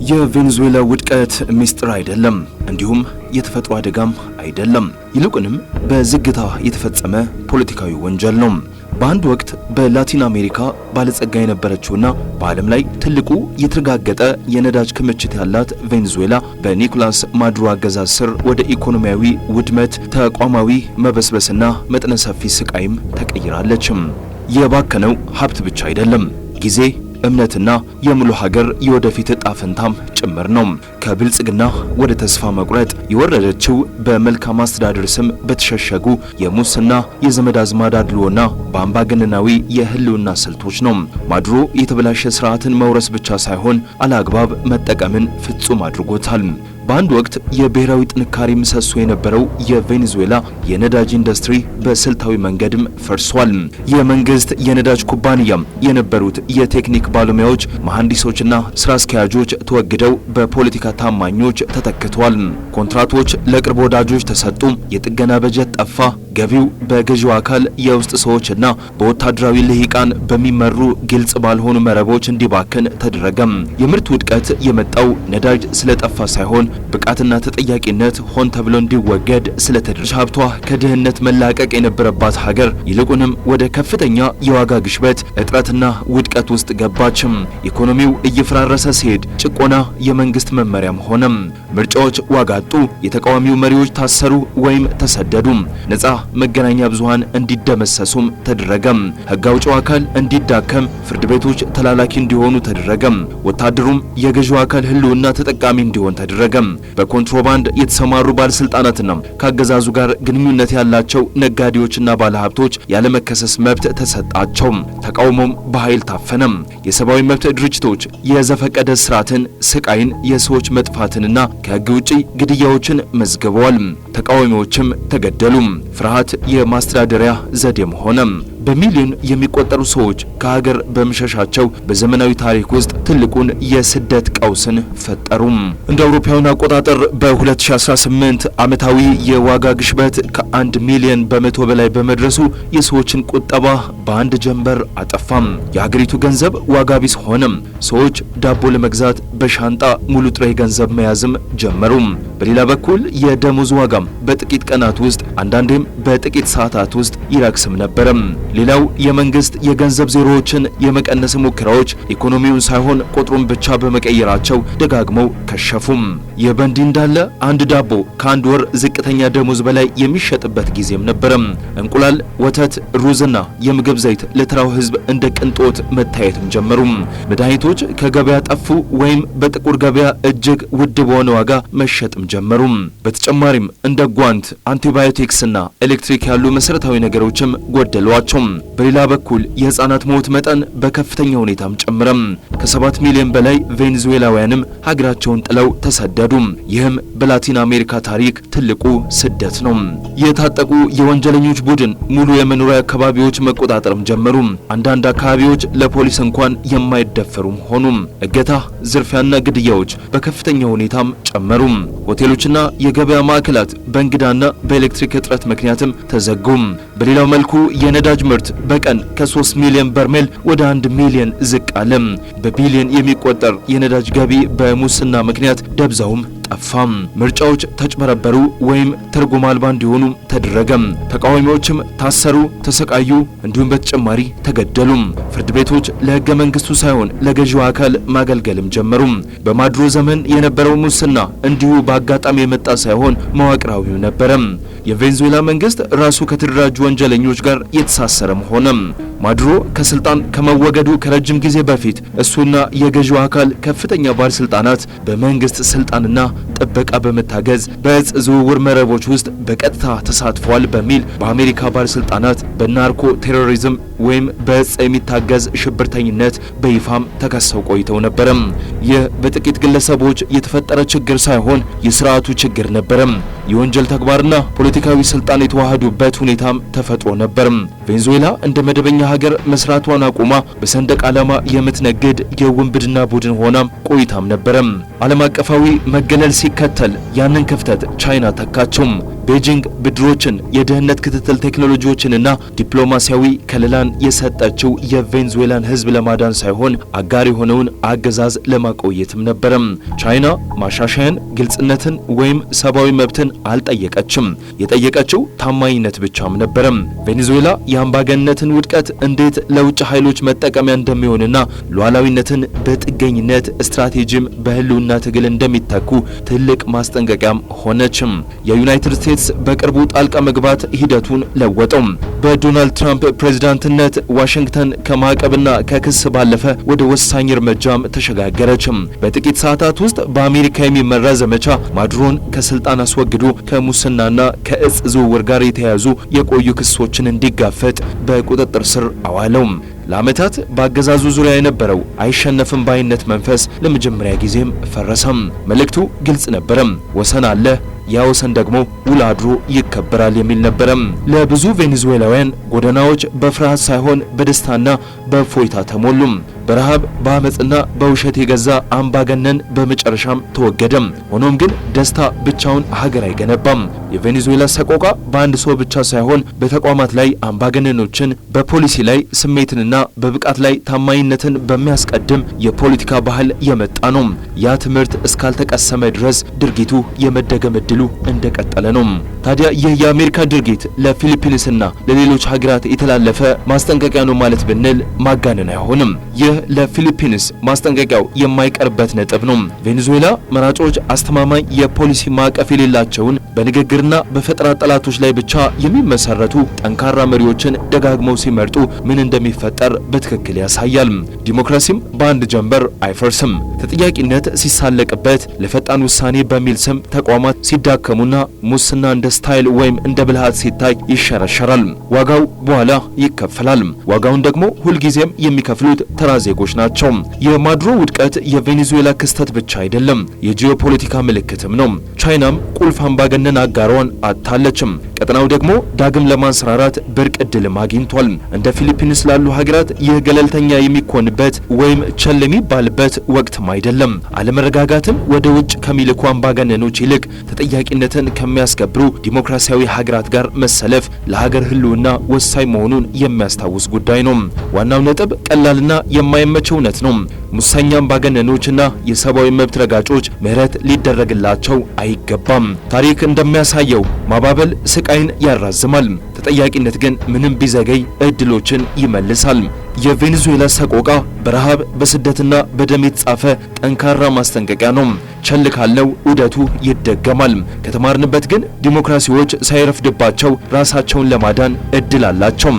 የቬኔዙዌላ ውድቀት ሚስጥር አይደለም፣ እንዲሁም የተፈጥሮ አደጋም አይደለም። ይልቁንም በዝግታ የተፈጸመ ፖለቲካዊ ወንጀል ነው። በአንድ ወቅት በላቲን አሜሪካ ባለጸጋ የነበረችውና በዓለም ላይ ትልቁ የተረጋገጠ የነዳጅ ክምችት ያላት ቬኔዙዌላ በኒኮላስ ማዱሮ አገዛዝ ስር ወደ ኢኮኖሚያዊ ውድመት፣ ተቋማዊ መበስበስና መጠነ ሰፊ ስቃይም ተቀይራለች። የባከነው ሀብት ብቻ አይደለም፣ ጊዜ፣ እምነትና የሙሉ ሀገር የወደፊት ዕጣ ፈንታም ጭምር ነው። ከብልጽግና ወደ ተስፋ መቁረጥ የወረደችው በመልካም አስተዳደር ስም በተሸሸጉ የሙስና የዘመድ አዝማድ አድልዎና በአምባገነናዊ የህልውና ስልቶች ነው። ማዱሮ የተበላሸ ስርዓትን መውረስ ብቻ ሳይሆን አላግባብ መጠቀምን ፍጹም አድርጎታል። በአንድ ወቅት የብሔራዊ ጥንካሬ ምሰሶ የነበረው የቬኔዙዌላ የነዳጅ ኢንዱስትሪ በስልታዊ መንገድም ፈርሷል። የመንግስት የነዳጅ ኩባንያ የነበሩት የቴክኒክ ባለሙያዎች፣ መሐንዲሶችና ስራ አስኪያጆች ተወግደው በፖለቲካ ታማኞች ተተክተዋል። ኮንትራቶች ለቅርብ ወዳጆች ተሰጡ። የጥገና በጀት ጠፋ። ገቢው በገዢው አካል የውስጥ ሰዎችና በወታደራዊ ልሂቃን በሚመሩ ግልጽ ባልሆኑ መረቦች እንዲባክን ተደረገም። የምርት ውድቀት የመጣው ነዳጅ ስለጠፋ ሳይሆን ብቃትና ተጠያቂነት ሆን ተብሎ እንዲወገድ ስለተደረገ ሀብቷ ከድህነት መላቀቅ የነበረባት ሀገር ይልቁንም ወደ ከፍተኛ የዋጋ ግሽበት፣ እጥረትና ውድቀት ውስጥ ገባችም። ኢኮኖሚው እየፈራረሰ ሲሄድ ጭቆና የመንግስት መመሪያም ሆነም። ምርጫዎች ዋጋ አጡ። የተቃዋሚው መሪዎች ታሰሩ ወይም ተሰደዱ። ነጻ መገናኛ ብዙሃን እንዲደመሰሱም ተደረገም። ህግ አውጪው አካል እንዲዳከም፣ ፍርድ ቤቶች ተላላኪ እንዲሆኑ ተደረገም። ወታደሩም የገዢው አካል ህልውና ተጠቃሚ እንዲሆን ተደረገም። በኮንትሮባንድ የተሰማሩ ባለስልጣናትና ከአገዛዙ ጋር ግንኙነት ያላቸው ነጋዴዎችና ባለሀብቶች ያለመከሰስ መብት ተሰጣቸው። ተቃውሞም በኃይል ታፈነም። የሰብአዊ መብት ድርጅቶች የዘፈቀደ ስርዓትን፣ ስቃይን፣ የሰዎች መጥፋትንና ከህግ ውጪ ግድያዎችን መዝግበዋል። ተቃዋሚዎችም ተገደሉ። ፍርሃት የማስተዳደሪያ ዘዴም ሆነ። በሚሊዮን የሚቆጠሩ ሰዎች ከሀገር በመሸሻቸው በዘመናዊ ታሪክ ውስጥ ትልቁን የስደት ቀውስን ፈጠሩ። እንደ አውሮፓውያን አቆጣጠር በ2018 ዓመታዊ የዋጋ ግሽበት ከ1 ሚሊዮን በመቶ በላይ በመድረሱ የሰዎችን ቁጠባ በአንድ ጀንበር አጠፋም። የሀገሪቱ ገንዘብ ዋጋ ቢስ ሆነም። ሰዎች ዳቦ ለመግዛት በሻንጣ ሙሉ ጥሬ ገንዘብ መያዝም ጀመሩ። በሌላ በኩል የደሞዝ ዋጋም በጥቂት ቀናት ውስጥ አንዳንዴም በጥቂት ሰዓታት ውስጥ ይረክስም ነበረም። ሌላው የመንግስት የገንዘብ ዜሮዎችን የመቀነስ ሙከራዎች ኢኮኖሚውን ሳይሆን ቁጥሩን ብቻ በመቀየራቸው ደጋግመው ከሸፉም። ይህ በእንዲህ እንዳለ አንድ ዳቦ ከአንድ ወር ዝቅተኛ ደሞዝ በላይ የሚሸጥበት ጊዜም ነበረም። እንቁላል፣ ወተት፣ ሩዝና የምግብ ዘይት ለተራው ህዝብ እንደ ቅንጦት መታየትም ጀመሩ። መድኃኒቶች ከገበያ ጠፉ ወይም በጥቁር ገበያ እጅግ ውድ በሆነ ዋጋ መሸጥም ጀመሩ። በተጨማሪም እንደ ጓንት፣ አንቲባዮቲክስና ኤሌክትሪክ ያሉ መሰረታዊ ነገሮችም ጎደሏቸው። በሌላ በኩል የህፃናት ሞት መጠን በከፍተኛ ሁኔታም ጨምረም። ከ7 ሚሊዮን በላይ ቬኔዙዌላውያንም ሀገራቸውን ጥለው ተሰደዱ። ይህም በላቲን አሜሪካ ታሪክ ትልቁ ስደት ነው። የታጠቁ የወንጀለኞች ቡድን ሙሉ የመኖሪያ አካባቢዎች መቆጣጠርም ጀመሩ። አንዳንድ አካባቢዎች ለፖሊስ እንኳን የማይደፈሩም ሆኑ። እገታ፣ ዝርፊያና ግድያዎች በከፍተኛ ሁኔታም ጨመሩ። ሆቴሎችና የገበያ ማዕከላት በእንግዳና በኤሌክትሪክ እጥረት ምክንያትም ተዘጉ። በሌላው መልኩ የነዳጅ ምርት በቀን ከ3 ሚሊዮን በርሜል ወደ 1 ሚሊዮን ዝቅ አለ። በቢሊዮን የሚቆጠር የነዳጅ ገቢ በሙስና ምክንያት ደብዛውም ጠፋም። ምርጫዎች ተጭበረበሩ ወይም ትርጉም አልባ እንዲሆኑ ተደረገ። ተቃዋሚዎችም ታሰሩ፣ ተሰቃዩ፣ እንዲሁም በተጨማሪ ተገደሉ። ፍርድ ቤቶች ለህገ መንግስቱ ሳይሆን ለገዢው አካል ማገልገልም ጀመሩ። በማዱሮ ዘመን የነበረው ሙስና እንዲሁ በአጋጣሚ የመጣ ሳይሆን መዋቅራዊው ነበረ። የቬኔዙዌላ መንግስት ራሱ ከተደራጁ ወንጀለኞች ጋር የተሳሰረም ሆነ። ማዱሮ ከስልጣን ከመወገዱ ከረጅም ጊዜ በፊት እሱና የገዢው አካል ከፍተኛ ባለስልጣናት በመንግስት ስልጣንና ጥበቃ በመታገዝ በእጽ ዝውውር መረቦች ውስጥ በቀጥታ ተሳትፈዋል በሚል በአሜሪካ ባለስልጣናት በናርኮ ቴሮሪዝም ወይም በእጽ የሚታገዝ ሽብርተኝነት በይፋም ተከሰው ቆይተው ነበረ። ይህ በጥቂት ግለሰቦች የተፈጠረ ችግር ሳይሆን የስርዓቱ ችግር ነበረ። የወንጀል ተግባርና ፖለቲካዊ ስልጣን የተዋሃዱበት ሁኔታም ተፈጥሮ ነበር። ቬኔዙዌላ እንደ መደበኛ ሀገር መስራቷን አቁማ በሰንደቅ ዓላማ የምትነግድ የውንብድና ቡድን ሆናም ቆይታም ነበረ። ዓለም አቀፋዊ መገለል ሲከተል ያንን ክፍተት ቻይና ተካቸው። ቤጂንግ ብድሮችን፣ የደህንነት ክትትል ቴክኖሎጂዎችንና ዲፕሎማሲያዊ ከለላን የሰጠችው የቬኔዙዌላን ሕዝብ ለማዳን ሳይሆን አጋር የሆነውን አገዛዝ ለማቆየትም ነበረም። ቻይና ማሻሻያን፣ ግልጽነትን ወይም ሰብአዊ መብትን አልጠየቀችም። የጠየቀችው ታማኝነት ብቻም ነበረም። ቬኔዙዌላ የአምባገነንነትን ውድቀት እንዴት ለውጭ ኃይሎች መጠቀሚያ እንደሚሆንና ሉዓላዊነትን በጥገኝነት ስትራቴጂም በህልውና ትግል እንደሚተኩ ትልቅ ማስጠንቀቂያም ሆነችም። የዩናይትድ ስቴትስ በቅርቡ ጣልቃ መግባት ሂደቱን ለወጠው። በዶናልድ ትራምፕ ፕሬዝዳንትነት ዋሽንግተን ከማዕቀብና ከክስ ባለፈ ወደ ወሳኝ እርምጃም ተሸጋገረችም። በጥቂት ሰዓታት ውስጥ በአሜሪካ የሚመራ ዘመቻ ማዱሮን ከስልጣን አስወግዶ ከሙስናና ከእጽ ዝውውር ጋር የተያያዙ የቆዩ ክሶችን እንዲጋፈጥ በቁጥጥር ስር አዋለው። ለዓመታት በአገዛዙ ዙሪያ የነበረው አይሸነፍም ባይነት መንፈስ ለመጀመሪያ ጊዜም ፈረሰም። መልእክቱ ግልጽ ነበረም። ወሰን አለ፣ ያ ወሰን ደግሞ ውሎ አድሮ ይከበራል የሚል ነበረም። ለብዙ ቬኔዙዌላውያን ጎዳናዎች በፍርሃት ሳይሆን በደስታና በእፎይታ ተሞሉም። በረሃብ በአመጽና በውሸት የገዛ አምባገነን በመጨረሻም ተወገደም። ሆኖም ግን ደስታ ብቻውን ሀገር አይገነባም። የቬኔዙዌላ ሰቆቃ በአንድ ሰው ብቻ ሳይሆን በተቋማት ላይ አምባገነኖችን፣ በፖሊሲ ላይ ስሜትንና በብቃት ላይ ታማኝነትን በሚያስቀድም የፖለቲካ ባህል የመጣ ነው። ያ ትምህርት እስካልተቀሰመ ድረስ ድርጊቱ የመደገም ዕድሉ እንደቀጠለ ነው። ታዲያ ይህ የአሜሪካ ድርጊት ለፊሊፒንስና ለሌሎች ሀገራት የተላለፈ ማስጠንቀቂያ ነው ማለት ብንል ማጋነን አይሆንም። ይህ ለፊሊፒንስ ማስጠንቀቂያው የማይቀርበት ነጥብ ነው። ቬኔዙዌላ መራጮች አስተማማኝ የፖሊሲ ማዕቀፍ የሌላቸውን በንግግርና በፈጠራ ጠላቶች ላይ ብቻ የሚመሰረቱ ጠንካራ መሪዎችን ደጋግመው ሲመርጡ ምን እንደሚፈጠር በትክክል ያሳያል። ዲሞክራሲም በአንድ ጀንበር አይፈርስም። ተጠያቂነት ሲሳለቅበት፣ ለፈጣን ውሳኔ በሚል ስም ተቋማት ሲዳከሙና ሙስና እንደ ስታይል ወይም እንደ ብልሃት ሲታይ ይሸረሸራል። ዋጋው በኋላ ይከፈላል። ዋጋውን ደግሞ ሁልጊዜም የሚከፍሉት ተራ ዜጎች ናቸው። የማዱሮ ውድቀት የቬኔዙዌላ ክስተት ብቻ አይደለም፣ የጂኦፖለቲካ ምልክትም ነው። ቻይናም ቁልፍ አምባገነን አጋሯን አጥታለችም። ቀጠናው ደግሞ ዳግም ለማንሰራራት ብርቅ ዕድልም አግኝቷል። እንደ ፊሊፒንስ ላሉ ሀገራት ይህ ገለልተኛ የሚኮንበት ወይም ቸል የሚባልበት ወቅትም አይደለም። አለመረጋጋትን ወደ ውጭ ከሚልኩ አምባገነኖች ይልቅ ተጠያቂነትን ከሚያስከብሩ ዲሞክራሲያዊ ሀገራት ጋር መሰለፍ ለሀገር ሕልውና ወሳኝ መሆኑን የሚያስታውስ ጉዳይ ነው። ዋናው ነጥብ ቀላልና የማይመች እውነት ነው። ሙሰኛ አምባገነኖችና የሰብአዊ መብት ረጋጮች ምህረት ሊደረግላቸው አይገባም። ታሪክ እንደሚያሳየው ማባበል ስቃይን ያራዝማል። ተጠያቂነት ግን ምንም ቢዘገይ እድሎችን ይመልሳል። የቬኔዙዌላ ሰቆቃ በረሃብ በስደትና በደም የተጻፈ ጠንካራ ማስጠንቀቂያ ነው። ቸል ካለው ዑደቱ ይደገማል። ከተማርንበት ግን ዲሞክራሲዎች ሳይረፍድባቸው ራሳቸውን ለማዳን እድል አላቸው።